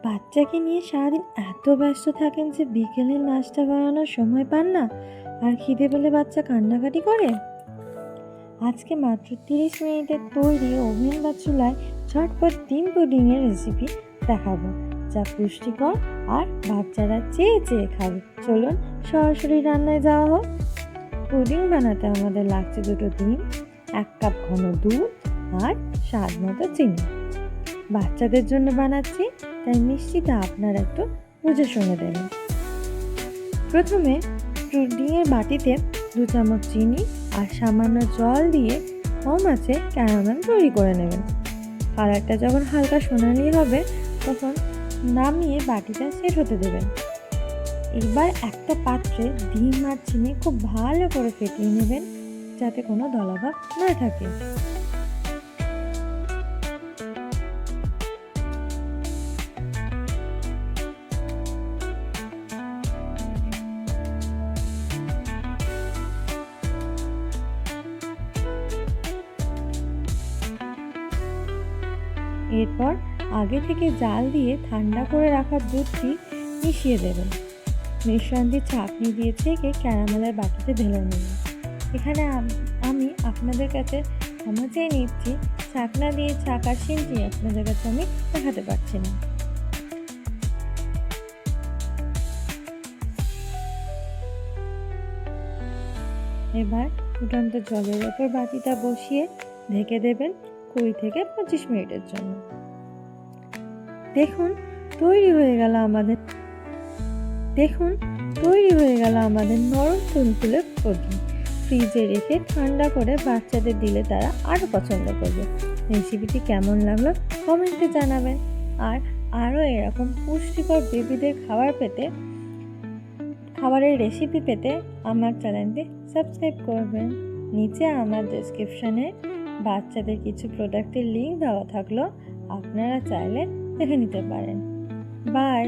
বাচ্চাকে নিয়ে সারাদিন এত ব্যস্ত থাকেন যে বিকেলে নাস্তা বানানোর সময় পান না, আর খিদে পেলে বাচ্চা কান্নাকাটি করে। আজকে মাত্র 30 মিনিটের তৈরি ওভেন বা চুলায় ঝটপট ডিম পুডিংয়ের রেসিপি দেখাবো, যা পুষ্টিকর আর বাচ্চারা চেয়ে চেয়ে খাবে। চলুন সরাসরি রান্নায় যাওয়া হোক। পুডিং বানাতে আমাদের লাগছে 2টো ডিম, 1 কাপ ঘন দুধ আর স্বাদ মতো চিনি। বাচ্চাদের জন্য বানাচ্ছি, তাই মিষ্টিটা আপনারা একটু বুঝে শুনে দেবেন। প্রথমে পুডিংয়ের বাটিতে 2 চামচ চিনি আর সামান্য জল দিয়ে কম আঁচে ক্যারামেল তৈরি করে নেবেন। কালারটা যখন হালকা সোনালি হবে তখন নামিয়ে বাটিটা সেট হতে দেবেন। এবার একটা পাত্রে ডিম আর চিনি খুব ভালো করে ফেটিয়ে নেবেন, যাতে কোনো দলাভাব না থাকে। এরপর আগে থেকে জাল দিয়ে ঠান্ডা করে রাখা দুধটি মিশিয়ে দেবেন। মিশ্রণটি ছাঁকনি দিয়ে ছেঁকে ক্যারামেলের বাটিতে ঢেলে নেবেন। এখানে আমি আপনাদের কাছে ক্ষমা চেয়ে নিচ্ছি, ছাঁকনা দিয়ে ছাঁকার সিনটি আপনাদের কাছে আমি দেখাতে পারছি না। এবার ফুটন্ত জলের ওপর বাটিটা বসিয়ে ঢেকে দেবেন 20 থেকে 25 মিনিটের জন্য। দেখুন তৈরি হয়ে গেল আমাদের নরম তুলতুলে পুডিং। ফ্রিজে রেখে ঠান্ডা করে বাচ্চাদের দিলে তারা আরও পছন্দ করবে। রেসিপিটি কেমন লাগলো কমেন্টে জানাবেন। আর আরও এরকম পুষ্টিকর বেবিদের খাবারের রেসিপি পেতে আমার চ্যানেলটি সাবস্ক্রাইব করবেন। নিচে আমার ডেসক্রিপশানে বাচ্চাদের কিছু প্রোডাক্টের লিঙ্ক দেওয়া থাকলো, আপনারা চাইলে দেখে নিতে পারেন। বাই।